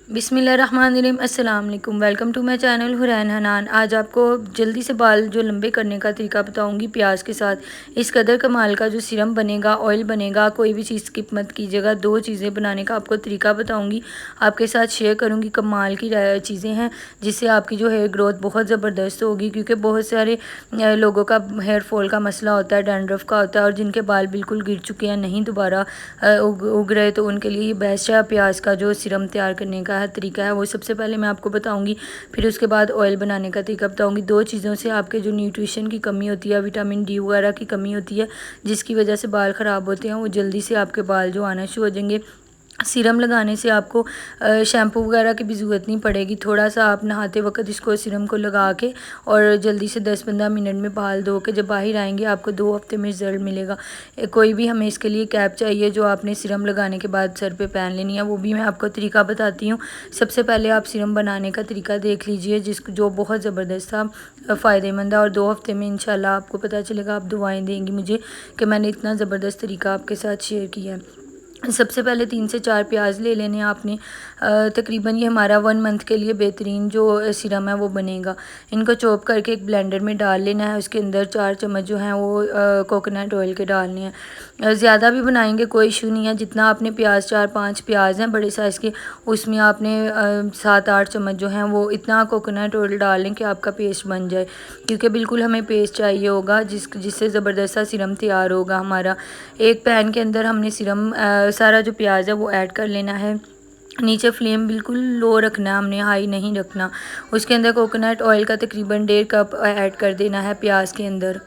बिस्मिल्लाहिर्रहमानिर्रहीम। अस्सलाम वालेकुम। Welcome to my channel Hurain Hanan. आज आपको जल्दी से बाल जो लंबे करने का तरीका बताऊंगी प्याज के साथ। इस कदर कमाल का जो सीरम बनेगा, ऑयल बनेगा, कोई भी चीज़ स्किप मत कीजिएगा। दो चीज़ें बनाने का आपको तरीका बताऊंगी, आपके साथ शेयर करूंगी। कमाल की चीज़ें हैं जिससे आपकी जो हेयर ग्रोथ बहुत ज़बरदस्त होगी, क्योंकि बहुत सारे लोगों का हेयर फॉल का मसला होता है, डैंड्रफ का होता है, और जिनके बाल बिल्कुल गिर चुके हैं, नहीं दोबारा उग रहे, तो उनके लिए ये बेस्ट है प्याज का जो सीरम तैयार करने का तरीका है वो सबसे पहले मैं आपको बताऊंगी। फिर उसके बाद ऑयल बनाने का तरीका बताऊंगी। दो चीज़ों से आपके जो न्यूट्रिशन की कमी होती है, विटामिन डी वगैरह की कमी होती है, जिसकी वजह से बाल ख़राब होते हैं, वो जल्दी से आपके बाल जो आना शुरू हो जाएंगे। सीरम लगाने से आपको शैम्पू वगैरह की भी ज़रूरत नहीं पड़ेगी। थोड़ा सा आप नहाते वक्त इसको सीरम को लगा के और जल्दी से 10-15 मिनट में बाल धो के जब बाहर आएंगे, आपको 2 हफ्ते में रिज़ल्ट मिलेगा। कोई भी हमें इसके लिए कैप चाहिए जो आपने सीरम लगाने के बाद सर पे पहन लेनी है, वो भी मैं आपको तरीका बताती हूँ। सबसे पहले आप सीरम बनाने का तरीका देख लीजिए, जो बहुत ज़बरदस्त था, फ़ायदेमंद है, और 2 हफ्ते में इंशाल्लाह आपको पता चलेगा। आप दुआएँ देंगी मुझे कि मैंने इतना ज़बरदस्त तरीका आपके साथ शेयर किया है। सबसे पहले 3 से 4 प्याज ले लेने आपने। तकरीबन ये हमारा 1 मंथ के लिए बेहतरीन जो सीरम है वो बनेगा। इनको चॉप करके एक ब्लेंडर में डाल लेना है। उसके अंदर 4 चम्मच जो हैं वो कोकोनट ऑयल के डालने हैं। ज़्यादा भी बनाएंगे कोई इशू नहीं है। जितना आपने प्याज, 4-5 प्याज हैं बड़े साइज़ के, उसमें आपने 7-8 चम्मच जो हैं वो इतना कोकोनट ऑयल डाल लें कि आपका पेस्ट बन जाए, क्योंकि बिल्कुल हमें पेस्ट चाहिए होगा जिससे ज़बरदस्त सा सीरम तैयार होगा हमारा। एक पैन के अंदर हमने सीरम सारा जो प्याज है वो ऐड कर लेना है। नीचे फ्लेम बिल्कुल लो रखना है हमने, हाई नहीं रखना। उसके अंदर कोकोनट ऑयल का तकरीबन 1.5 कप ऐड कर देना है प्याज के अंदर।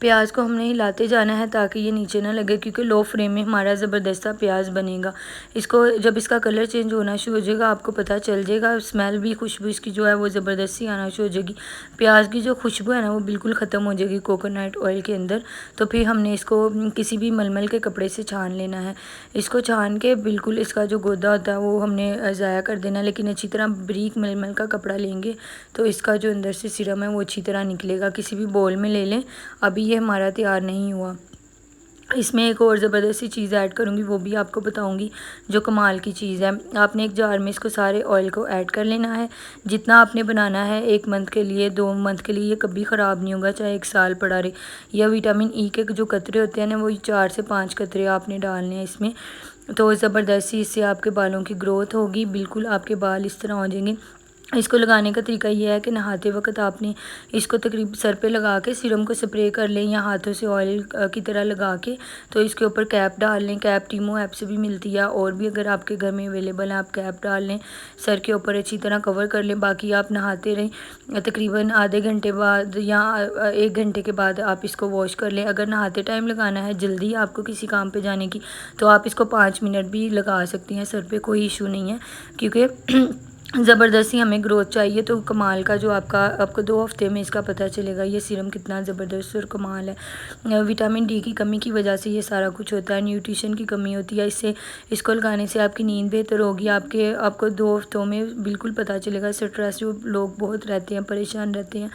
प्याज को हमने हिलाते जाना है ताकि ये नीचे ना लगे, क्योंकि लो फ्लेम में हमारा ज़बरदस्त सा प्याज बनेगा। इसको जब इसका कलर चेंज होना शुरू हो जाएगा, आपको पता चल जाएगा। स्मेल भी, खुशबू इसकी जो है वो ज़बरदस्त सी आना शुरू हो जाएगी। प्याज की जो खुशबू है ना वो बिल्कुल ख़त्म हो जाएगी कोकोनट ऑयल के अंदर। तो फिर हमने इसको किसी भी मलमल के कपड़े से छान लेना है। इसको छान के बिल्कुल इसका जो गोदा होता है वो हमने ज़ाया कर देना, लेकिन अच्छी तरह बारीक मलमल का कपड़ा लेंगे तो इसका जो अंदर से सीरम है वो अच्छी तरह निकलेगा। किसी भी बोल में ले लें। अभी ये हमारा तैयार नहीं हुआ। इसमें एक और ज़बरदस्त सी चीज़ ऐड करूँगी, वो भी आपको बताऊँगी, जो कमाल की चीज़ है। आपने एक जार में इसको सारे ऑयल को ऐड कर लेना है। जितना आपने बनाना है 1 मंथ के लिए, 2 मंथ के लिए, ये कभी ख़राब नहीं होगा चाहे 1 साल पड़ा रहे। या विटामिन ई के जो कतरे होते हैं ना, वो 4 से 5 कतरे आपने डालने हैं इसमें। तो ज़बरदस्त सी इससे आपके बालों की ग्रोथ होगी। बिल्कुल आपके बाल इस तरह हो जाएंगे। इसको लगाने का तरीका ये है कि नहाते वक्त आपने इसको तकरीब सर पे लगा के सीरम को स्प्रे कर लें, या हाथों से ऑयल की तरह लगा के तो इसके ऊपर कैप डाल लें। कैप टीमो ऐप से भी मिलती है, और भी अगर आपके घर में अवेलेबल है आप कैप डाल लें, सर के ऊपर अच्छी तरह कवर कर लें। बाकी आप नहाते रहें, तकरीबन आधे घंटे बाद या 1 घंटे के बाद आप इसको वॉश कर लें। अगर नहाते टाइम लगाना है, जल्दी आपको किसी काम पे जाने की, तो आप इसको 5 मिनट भी लगा सकती हैं सर पे, कोई इशू नहीं है, क्योंकि ज़बरदस्ती हमें ग्रोथ चाहिए। तो कमाल का जो आपको 2 हफ्ते में इसका पता चलेगा ये सीरम कितना ज़बरदस्त और कमाल है। विटामिन डी की कमी की वजह से ये सारा कुछ होता है, न्यूट्रिशन की कमी होती है। इसको लगाने से आपकी नींद बेहतर होगी। आपको 2 हफ्तों में बिल्कुल पता चलेगा। स्ट्रेस जो लोग बहुत रहते हैं, परेशान रहते हैं,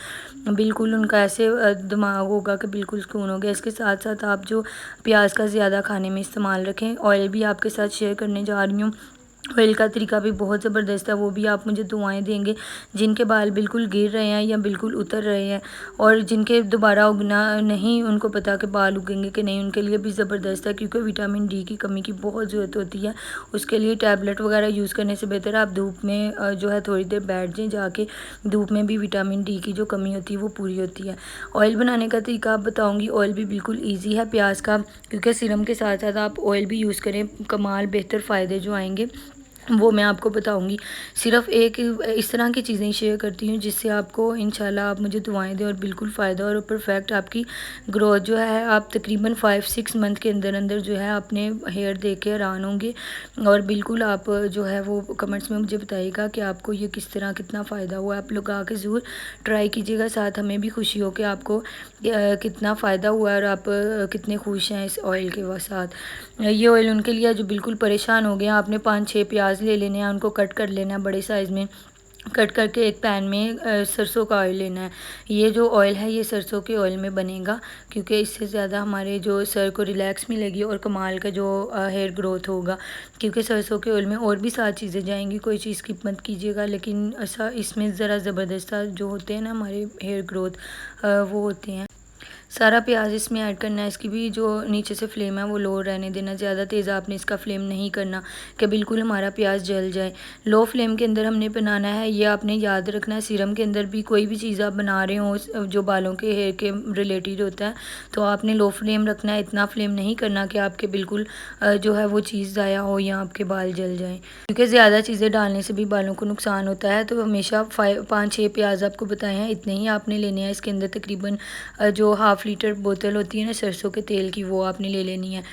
बिल्कुल उनका ऐसे दिमाग होगा कि बिल्कुल सुकून हो गया। इसके साथ साथ आप जो प्याज का ज़्यादा खाने में इस्तेमाल रखें। ऑयल भी आपके साथ शेयर करने जा रही हूँ। ऑयल का तरीका भी बहुत ज़बरदस्त है, वो भी आप मुझे दुआएं देंगे। जिनके बाल बिल्कुल गिर रहे हैं या बिल्कुल उतर रहे हैं, और जिनके दोबारा उगना नहीं, उनको पता कि बाल उगेंगे कि नहीं, उनके लिए भी ज़बरदस्त है, क्योंकि विटामिन डी की कमी की बहुत ज़रूरत होती है। उसके लिए टैबलेट वगैरह यूज़ करने से बेहतर है आप धूप में जो है थोड़ी देर बैठ जाएँ जाके। धूप में भी विटामिन डी की जो कमी होती है वो पूरी होती है। ऑयल बनाने का तरीका आप बताऊँगी। ऑयल भी बिल्कुल ईजी है प्याज का, क्योंकि सीरम के साथ साथ आप ऑयल भी यूज़ करें, कमाल बेहतर फ़ायदे जो आएंगे वो मैं आपको बताऊंगी। सिर्फ एक इस तरह की चीज़ें शेयर करती हूँ जिससे आपको इंशाल्लाह आप मुझे दुआएं दें और बिल्कुल फ़ायदा और परफेक्ट आपकी ग्रोथ जो है, आप तकरीबन 5-6 मंथ के अंदर अंदर जो है अपने हेयर देख के हैरान होंगे। और बिल्कुल आप जो है वो कमेंट्स में मुझे बताइएगा कि आपको ये किस तरह कितना फ़ायदा हुआ। आप लोग आके ज़रूर ट्राई कीजिएगा, साथ हमें भी खुशी हो कि आपको कितना फ़ायदा हुआ और आप कितने खुश हैं इस ऑयल के साथ। ये ऑयल उनके लिए जो बिल्कुल परेशान हो गए हैं। आपने 5-6 प्याज ले लेने हैं, उनको कट कर लेना है बड़े साइज़ में। कट करके एक पैन में सरसों का ऑयल लेना है। ये जो ऑयल है ये सरसों के ऑयल में बनेगा, क्योंकि इससे ज़्यादा हमारे जो सर को रिलैक्स मिलेगी और कमाल का जो हेयर ग्रोथ होगा। क्योंकि सरसों के ऑयल में और भी 7 चीज़ें जाएंगी, कोई चीज़ स्किप मत कीजिएगा, लेकिन ऐसा इसमें ज़रा ज़बरदस्त जो होते हैं ना हमारे हेयर ग्रोथ, वो होते हैं। सारा प्याज इसमें ऐड करना है। इसकी भी जो नीचे से फ्लेम है वो लो रहने देना, ज़्यादा तेज़ आपने इसका फ्लेम नहीं करना कि बिल्कुल हमारा प्याज जल जाए। लो फ्लेम के अंदर हमने बनाना है। ये आपने याद रखना है, सीरम के अंदर भी कोई भी चीज़ आप बना रहे हो जो बालों के हेयर के रिलेटेड होता है, तो आपने लो फ्लेम रखना है। इतना फ्लेम नहीं करना कि आपके बिल्कुल जो है वो चीज़ ज़ाया हो या आपके बाल जल जाएँ, क्योंकि ज़्यादा चीज़ें डालने से भी बालों को नुकसान होता है। तो हमेशा 5-6 प्याज आपको बताए हैं, इतने ही आपने लेने हैं। इसके अंदर तकरीबन जो हाफ़ लीटर बोतल होती है ना सरसों के तेल की, वो आपने ले लेनी है।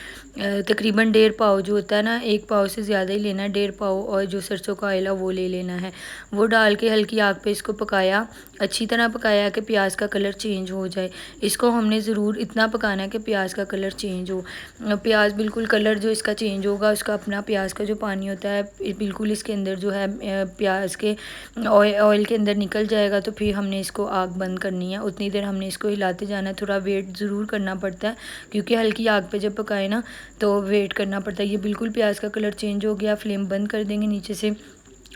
तकरीबन 1.5 पाव जो होता है ना, 1 पाव से ज़्यादा ही लेना है, 1.5 पाव, और जो सरसों का ऑयल है वो ले लेना है। वो डाल के हल्की आग पे इसको पकाया, अच्छी तरह पकाया कि प्याज का कलर चेंज हो जाए। इसको हमने ज़रूर इतना पकाना है कि प्याज का कलर चेंज हो। प्याज बिल्कुल कलर जो इसका चेंज होगा, उसका अपना प्याज का जो पानी होता है बिल्कुल इसके अंदर जो है प्याज के ऑयल के अंदर निकल जाएगा। तो फिर हमने इसको आग बंद करनी है, उतनी देर हमने इसको हिलाते जाना है। थोड़ा वेट ज़रूर करना पड़ता है, क्योंकि हल्की आग पे जब पकाए ना तो वेट करना पड़ता है। ये बिल्कुल प्याज का कलर चेंज हो गया, फ्लेम बंद कर देंगे नीचे से।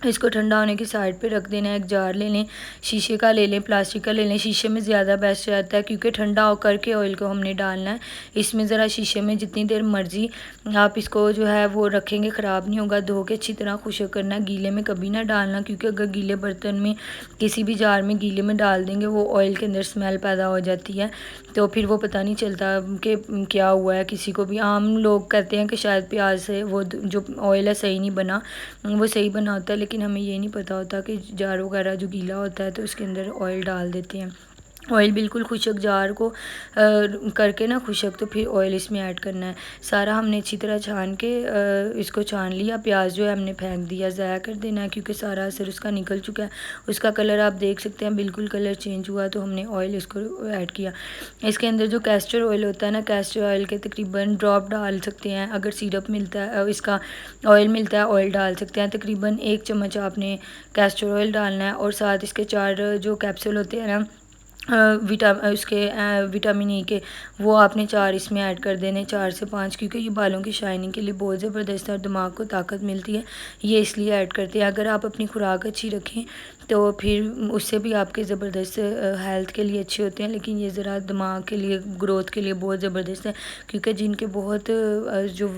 इसको ठंडा होने की साइड पे रख देना है। एक जार ले लें, शीशे का ले लें, प्लास्टिक का ले लें। शीशे में ज़्यादा बेस्ट रहता है, क्योंकि ठंडा हो करके ऑयल को हमने डालना है। इसमें ज़रा शीशे में जितनी देर मर्ज़ी आप इसको जो है वो रखेंगे, ख़राब नहीं होगा। धो के अच्छी तरह खुश्क करना है, गीले में कभी ना डालना, क्योंकि अगर गीले बर्तन में किसी भी जार में गीले में डाल देंगे, वो ऑयल के अंदर स्मेल पैदा हो जाती है, तो फिर वो पता नहीं चलता कि क्या हुआ है। किसी को भी, आम लोग कहते हैं कि शायद प्याज से वो जो ऑयल है सही नहीं बना, वो सही बना होता है, लेकिन हमें ये नहीं पता होता कि जार वगैरह जो गीला होता है तो उसके अंदर ऑयल डाल देते हैं। ऑयल बिल्कुल खुशक जार को करके ना खुशक, तो फिर ऑयल इसमें ऐड करना है। सारा हमने अच्छी तरह छान के इसको छान लिया। प्याज जो है हमने फेंक दिया, ज़ाया कर देना है, क्योंकि सारा असर उसका निकल चुका है। उसका कलर आप देख सकते हैं, बिल्कुल कलर चेंज हुआ, तो हमने ऑयल इसको ऐड किया। इसके अंदर जो कैस्टर ऑयल होता है ना, कैस्टर ऑयल के तकरीबन ड्रॉप डाल सकते हैं। अगर सिरप मिलता है, इसका ऑयल मिलता है, ऑयल डाल सकते हैं। तकरीबन 1 चम्मच आपने कैस्टर ऑयल डालना है, और साथ इसके 4 जो कैप्सूल होते हैं ना विटामिन ई के, वो आपने 4 इसमें ऐड कर देने, 4 से 5, क्योंकि ये बालों की शाइनिंग के लिए बहुत ज़बरदस्त है और दिमाग को ताकत मिलती है, ये इसलिए ऐड करते हैं। अगर आप अपनी खुराक अच्छी रखें तो फिर उससे भी आपके ज़बरदस्त हेल्थ के लिए अच्छे होते हैं, लेकिन ये ज़रा दिमाग के लिए, ग्रोथ के लिए बहुत ज़बरदस्त है। क्योंकि जिनके बहुत जो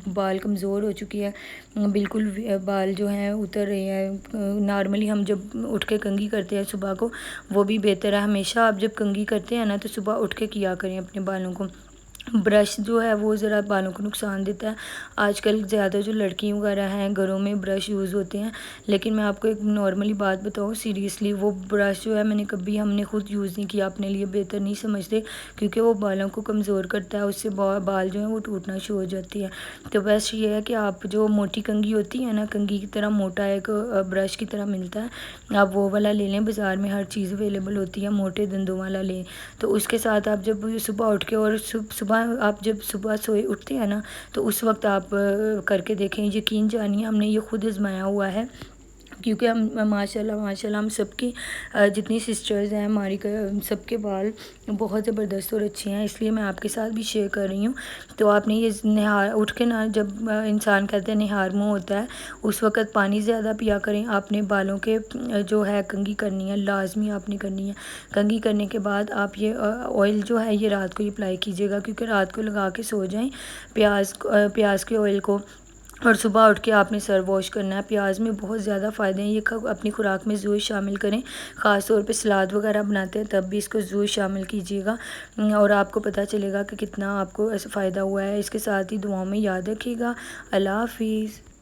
बाल कमज़ोर हो चुकी है, बिल्कुल बाल जो हैं उतर रहे हैं, नॉर्मली हम जब उठ के कंघी करते हैं सुबह को, वो भी बेहतर है। हमेशा आप जब कंघी करते हैं ना तो सुबह उठ के किया करें अपने बालों को। ब्रश जो है वो ज़रा बालों को नुकसान देता है। आजकल ज़्यादा जो लड़की वगैरह हैं घरों में ब्रश यूज़ होते हैं, लेकिन मैं आपको एक नॉर्मली बात बताऊँ, सीरियसली वो ब्रश जो है हमने खुद यूज़ नहीं किया, अपने लिए बेहतर नहीं समझते, क्योंकि वो बालों को कमज़ोर करता है, उससे बाल जो हैं वो टूटना शुरू हो जाती है। तो बेस्ट ये है कि आप जो मोटी कंघी होती है ना, कंघी की तरह मोटा एक ब्रश की तरह मिलता है, आप वो वाला ले लें। बाज़ार में हर चीज़ अवेलेबल होती है, मोटे दंदों वाला लें। तो उसके साथ आप जब सुबह उठ के, और सुबह आप जब सुबह सोए उठते हैं ना, तो उस वक्त आप करके देखें, यकीन जानिए हमने ये खुद आजमाया हुआ है। क्योंकि हम माशाल्लाह हम सबकी जितनी सिस्टर्स हैं हमारी, सबके बाल बहुत ज़बरदस्त और अच्छे हैं, इसलिए मैं आपके साथ भी शेयर कर रही हूँ। तो आपने ये नहा उठ के ना, जब इंसान कहते हैं निहार मुँह होता है, उस वक़्त पानी ज़्यादा पिया करें। आपने बालों के जो है कंघी करनी है, लाजमी आपने करनी है। कंघी करने के बाद आप ये ऑयल जो है ये रात को ही अप्लाई कीजिएगा, क्योंकि रात को लगा के सो जाएँ प्याज के ऑयल को, और सुबह उठ के आपने सर वॉश करना है। प्याज में बहुत ज़्यादा फ़ायदे हैं, ये अपनी खुराक में ज़रूर शामिल करें। ख़ास तौर पे सलाद वगैरह बनाते हैं तब भी इसको ज़रूर शामिल कीजिएगा, और आपको पता चलेगा कि कितना आपको ऐसा फ़ायदा हुआ है। इसके साथ ही दुआओं में याद रखिएगा। अल्लाह हाफिज़।